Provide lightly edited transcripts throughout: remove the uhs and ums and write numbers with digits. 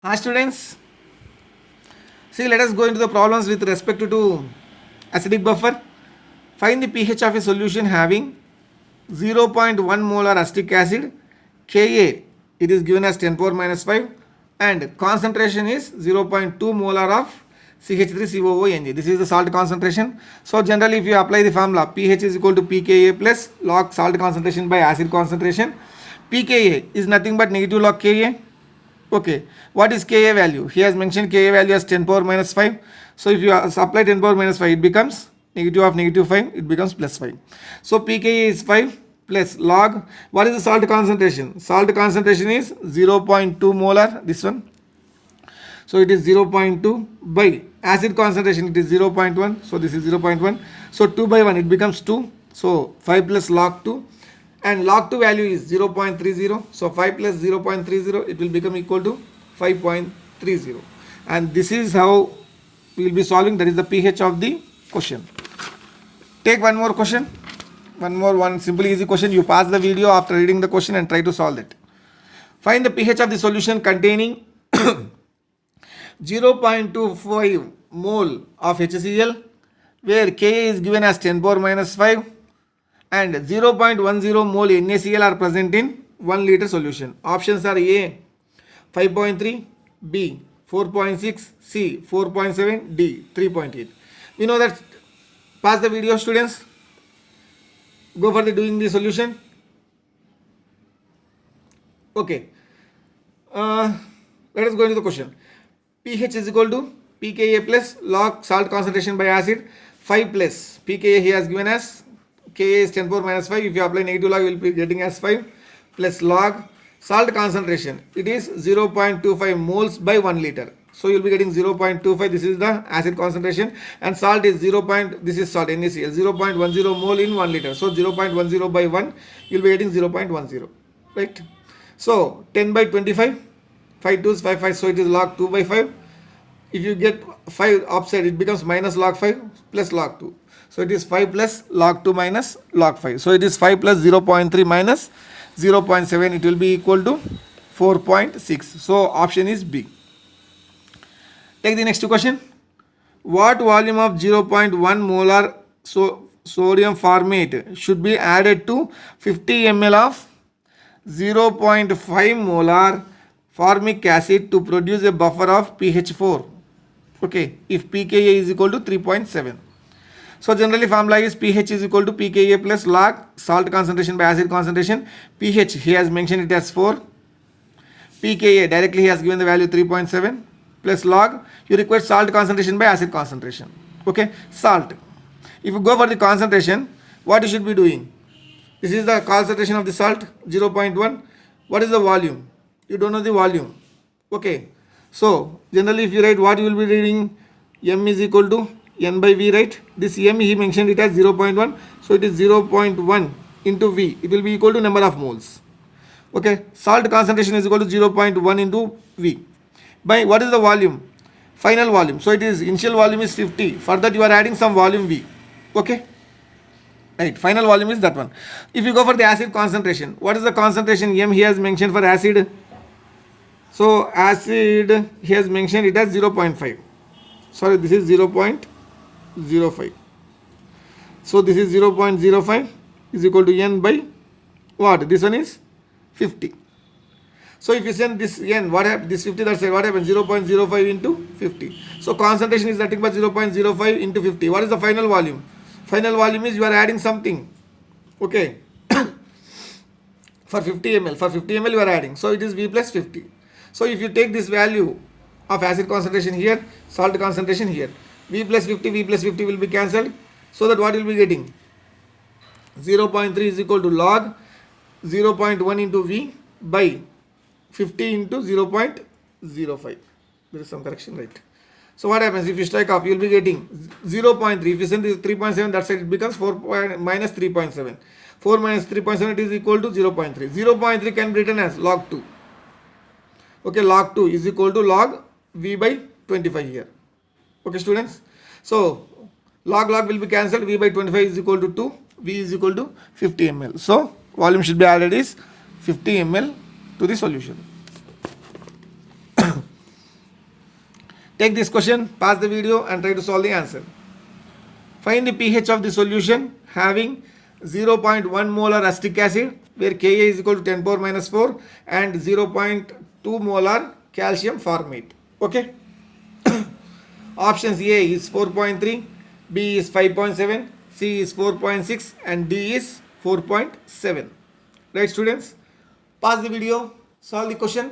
Hi students, see let us go into the problems with respect to acidic buffer. Find the pH of a solution having 0.1 molar acetic acid, Ka it is given as 10 power minus 5 and concentration is 0.2 molar of CH3COONG. This is the salt concentration. So generally if you apply the formula pH is equal to pKa plus log salt concentration by acid concentration, pKa is nothing but negative log Ka. Okay, what is Ka value? He has mentioned Ka value as 10 power minus 5. So if you apply 10 power minus 5, it becomes negative of negative 5, it becomes plus 5. So pKa is 5 plus log. What is the salt concentration? Salt concentration is 0.2 molar, this one. So it is 0.2 by acid concentration, it is 0.1. So this is 0.1. So 2 by 1, it becomes 2. So 5 plus log 2. And log 2 value is 0.30. So 5 plus 0.30, it will become equal to 5.30. And this is how we will be solving. That is the pH of the question. Take one more question. One simple easy question. You pause the video after reading the question and try to solve it. Find the pH of the solution containing 0.25 mole of HCl, where Ka is given as 10 power minus 5 and 0.10 mole NaCl are present in 1 liter solution. Options are A 5.3, B 4.6, C 4.7, D 3.8. We know that. Pause the video students. Go for the doing the solution. Okay. Let us go into the question. pH is equal to pKa plus log salt concentration by acid 5 plus pKa he has given as Ka is 10 power minus 5. If you apply negative log, you will be getting as 5 plus log salt concentration. It is 0.25 moles by 1 liter. So you will be getting 0.25. This is the acid concentration and salt is 0. This is salt NaCl 0.10 mole in 1 liter. So 0.10 by 1 you will be getting 0.10. Right. So 10 by 25. 5 2s 5 5. So it is log 2 by 5. If you get 5 upside, it becomes minus log 5 plus log 2. So it is 5 plus log 2 minus log 5. So it is 5 plus 0.3 minus 0.7. It will be equal to 4.6. So option is B. Take the next question. What volume of 0.1 molar sodium formate should be added to 50 ml of 0.5 molar formic acid to produce a buffer of pH 4? Okay, if pKa is equal to 3.7. So generally formula is pH is equal to pKa plus log salt concentration by acid concentration. pH he has mentioned it as 4. pKa directly he has given the value 3.7 plus log you require salt concentration by acid concentration. Okay, salt. If you go for the concentration, what you should be doing? This is the concentration of the salt 0.1. What is the volume? You don't know the volume. Okay, so generally if you write, what you will be reading? M is equal to N by V, right? This M he mentioned it as 0.1. So it is 0.1 into V. It will be equal to number of moles. Okay, salt concentration is equal to 0.1 into V. By what is the volume? Final volume. So it is initial volume is 50. For that you are adding some volume V. Okay. Right, final volume is that one. If you go for the acid concentration, what is the concentration M he has mentioned for acid? So acid he has mentioned it as 0.5. Sorry, this is 0.05. So this is 0.05 is equal to N by what? This one is 50. So if you send this N, what happens? This 50, that's what happens? 0.05 into 50. So concentration is nothing but 0.05 into 50. What is the final volume? Final volume is you are adding something. Okay. For 50 ml. For 50 ml you are adding. So it is V plus 50. So if you take this value of acid concentration here, salt concentration here, V plus 50 will be cancelled. So that what you will be getting? 0.3 is equal to log 0.1 into V by 50 into 0.05. There is some correction, right? So what happens if you strike off? You will be getting 0.3. If you send this 3.7, that side it becomes 4 minus 3.7. 4 minus 3.7 it is equal to 0.3. 0.3 can be written as log 2. Okay, log 2 is equal to log V by 25 here. Okay students. So log will be cancelled. V by 25 is equal to 2. V is equal to 50 ml. So volume should be added is 50 ml to the solution. Take this question, pause the video and try to solve the answer. Find the pH of the solution having 0.1 molar acetic acid where Ka is equal to 10 power minus 4 and 0.2 molar calcium formate. Okay. Options A is 4.3, B is 5.7, C is 4.6 and D is 4.7. Right, students? Pause the video, solve the question.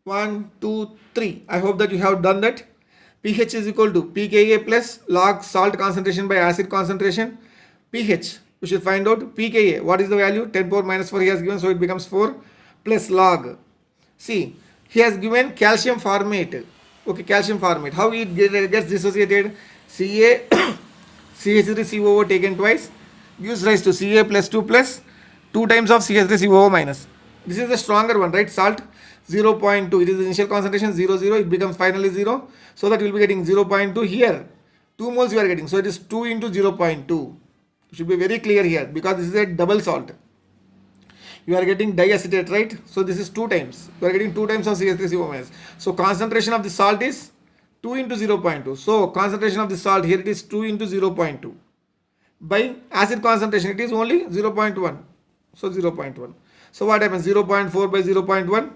1, 2, 3. I hope that you have done that. pH is equal to pKa plus log salt concentration by acid concentration. pH, we should find out pKa. What is the value? 10 power minus 4 he has given, so it becomes 4 plus log. See, he has given calcium formate. Okay, calcium formate. How it gets dissociated? Ca CH3COO taken twice gives rise to Ca plus 2 plus 2 times of CH3COO minus. This is the stronger one, right? Salt 0.2. It is the initial concentration 0, 0. It becomes finally 0. So that we will be getting 0.2 here. 2 moles you are getting. So it is 2 into 0.2. It should be very clear here because this is a double salt. You are getting diacetate, right? So this is 2 times. You are getting 2 times of CH3COO minus. So concentration of the salt is 2 into 0.2. So concentration of the salt here it is 2 into 0.2. By acid concentration it is only 0.1. So 0.1. So what happens? 0.4 by 0.1.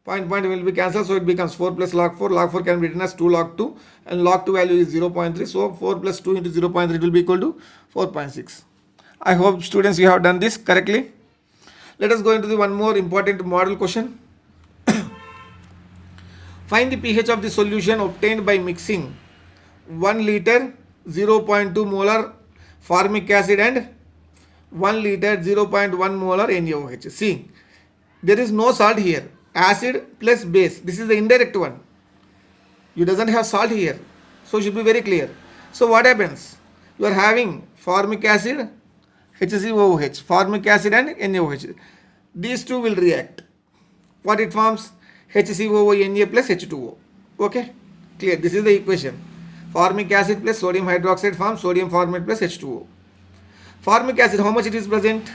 Point will be cancelled. So it becomes 4 plus log 4. Log 4 can be written as 2 log 2. And log 2 value is 0.3. So 4 plus 2 into 0.3 it will be equal to 4.6. I hope students you have done this correctly. Let us go into the one more important model question. Find the pH of the solution obtained by mixing 1 liter 0.2 molar formic acid and 1 liter 0.1 molar NaOH. See, there is no salt here. Acid plus base. This is the indirect one. You doesn't have salt here. So it should be very clear. So what happens? You are having formic acid, HCOOH, formic acid and NaOH. These two will react. What it forms? HCOO Na plus H2O. Okay? Clear. This is the equation. Formic acid plus sodium hydroxide forms sodium formate plus H2O. Formic acid, how much it is present?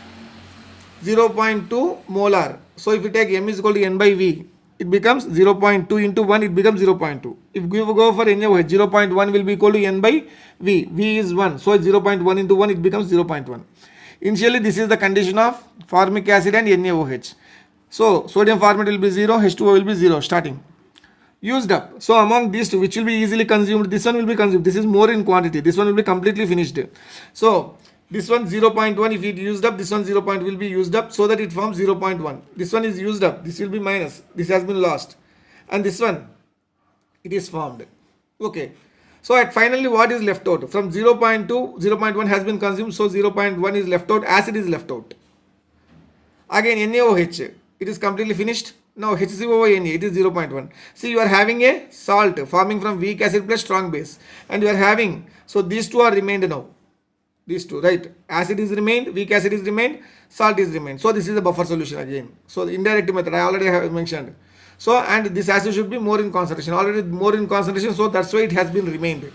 0.2 molar. So if you take M is equal to N by V, it becomes 0.2 into 1, it becomes 0.2. If we go for NaOH, 0.1 will be equal to N by V. V is 1. So 0.1 into 1, it becomes 0.1. Initially, this is the condition of formic acid and NaOH. So sodium formate will be 0, H2O will be 0 starting. Used up. So among these two, which will be easily consumed, this one will be consumed. This is more in quantity. This one will be completely finished. So this one 0.1, if it used up, this one 0.1 will be used up so that it forms 0.1. This one is used up. This will be minus. This has been lost. And this one, it is formed. Okay. So at finally what is left out? From 0.2, 0.1 has been consumed. So 0.1 is left out. Acid is left out. Again NaOH. It is completely finished. Now HCOO Na, it is 0.1. See, you are having a salt forming from weak acid plus strong base. And you are having, so these two are remained now. These two, right? Acid is remained, weak acid is remained, salt is remained. So this is the buffer solution again. So the indirect method I already have mentioned. So and this acid should be more in concentration. Already more in concentration, so that's why it has been remained.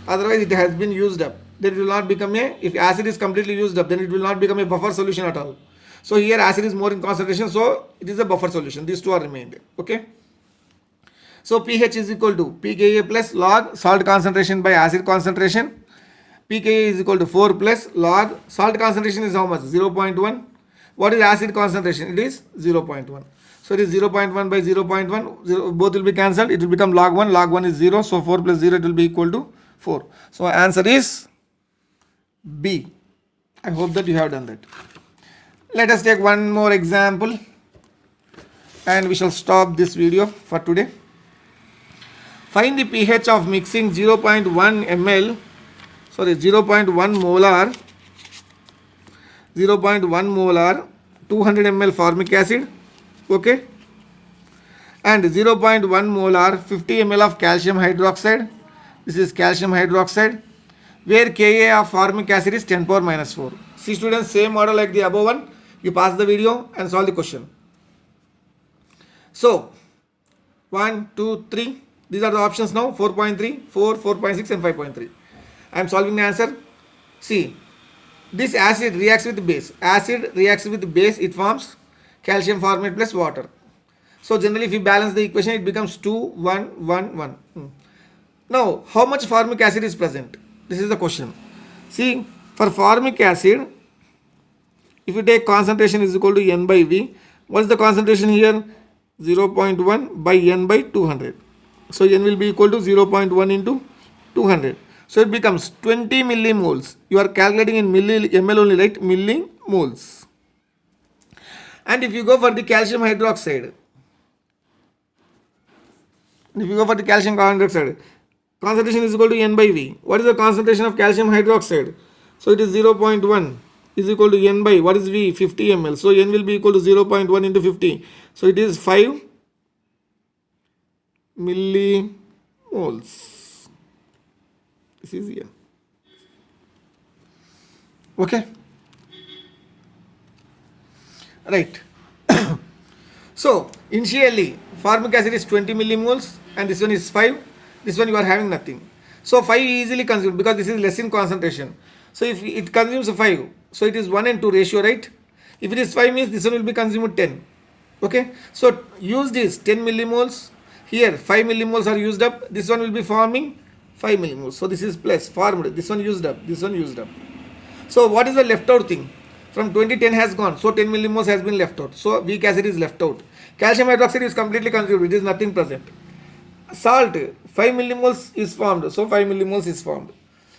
Otherwise it has been used up. Then it will not become a, if acid is completely used up, then it will not become a buffer solution at all. So here acid is more in concentration, so it is a buffer solution. These two are remained. Okay. So pH is equal to pKa plus log salt concentration by acid concentration. pKa is equal to 4 plus log salt concentration is how much? 0.1. What is acid concentration? It is 0.1. So it is 0.1 by 0.1. Both will be cancelled. It will become log 1. Log 1 is 0. So 4 plus 0 it will be equal to 4. So answer is B. I hope that you have done that. Let us take one more example and we shall stop this video for today. Find the pH of mixing 0.1 ml, sorry 0.1 molar 200 ml formic acid, okay, and 0.1 molar 50 ml of calcium hydroxide. This is calcium hydroxide where Ka of formic acid is 10 power minus 4. See students, same model like the above one. You pause the video and solve the question. So 1, 2, 3. These are the options now. 4.3, 4, 4.6 and 5.3. I am solving the answer. See, this acid reacts with base. Acid reacts with base. It forms calcium formate plus water. So generally if you balance the equation, it becomes 2, 1, 1, 1. Now, how much formic acid is present? This is the question. See, for formic acid, if you take concentration is equal to N by V, what is the concentration here? 0.1 by N by 200. So N will be equal to 0.1 into 200. So it becomes 20 millimoles. You are calculating in ml only, right? Millimoles. And if you go for the calcium hydroxide, concentration is equal to N by V. What is the concentration of calcium hydroxide? So it is 0.1 is equal to N by, what is V? 50 ml. So N will be equal to 0.1 into 50. So it is 5 millimoles. This is here. Okay. Right. So initially formic acid is 20 millimoles and this one is 5. This one you are having nothing. So 5 easily consumed because this is less in concentration. So if it consumes 5, so it is 1 and 2 ratio, right? If it is 5 means this one will be consumed 10. Okay. So use this 10 millimoles. Here 5 millimoles are used up. This one will be forming 5 millimoles. So this is plus formed. This one used up. This one used up. So what is the left out thing? From 20, 10 has gone. So 10 millimoles has been left out. So weak acid is left out. Calcium hydroxide is completely consumed. It is nothing present. Salt, 5 millimoles is formed. So 5 millimoles is formed.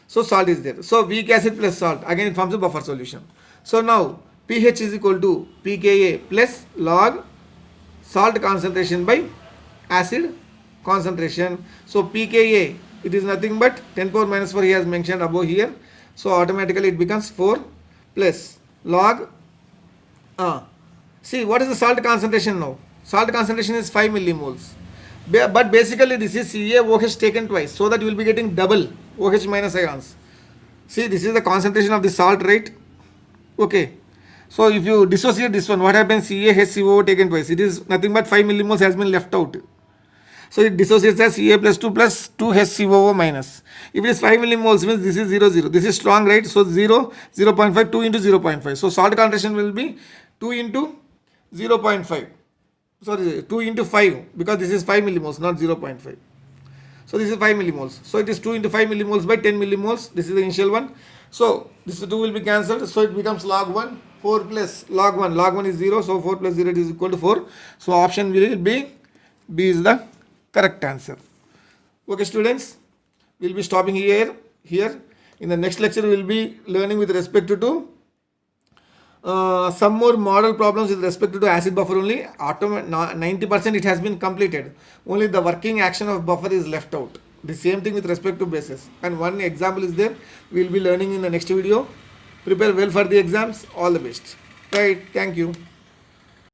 So salt is there. So weak acid plus salt. Again it forms a buffer solution. So now pH is equal to pKa plus log salt concentration by acid concentration. So pKa, it is nothing but 10 power minus 4 he has mentioned above here. So automatically it becomes 4 plus log. See what is the salt concentration now? Salt concentration is 5 millimoles. But basically this is CaOH taken twice, so that you will be getting double OH minus ions. See, this is the concentration of the salt, right? Okay. So if you dissociate this one, what happens? CaHCO taken twice. It is nothing but 5 millimoles has been left out. So it dissociates as Ca plus 2 HCOO minus. If it is 5 millimoles means this is 0, 0. This is strong, right? So 0, 0.5, 2 into 0.5. So salt concentration will be 2 into 0.5. Sorry, 2 into 5 because this is 5 millimoles, not 0.5. So this is 5 millimoles. So it is 2 into 5 millimoles by 10 millimoles. This is the initial one. So this 2 will be cancelled. So it becomes log 1. 4 plus log 1. Log 1 is 0. So 4 plus 0 is equal to 4. So option will be B is the correct answer. Okay, students. We will be stopping here. In the next lecture, we will be learning with respect to some more model problems with respect to acid buffer only. 90% it has been completed. Only the working action of buffer is left out. The same thing with respect to bases. And one example is there. We will be learning in the next video. Prepare well for the exams. All the best. Right. Thank you.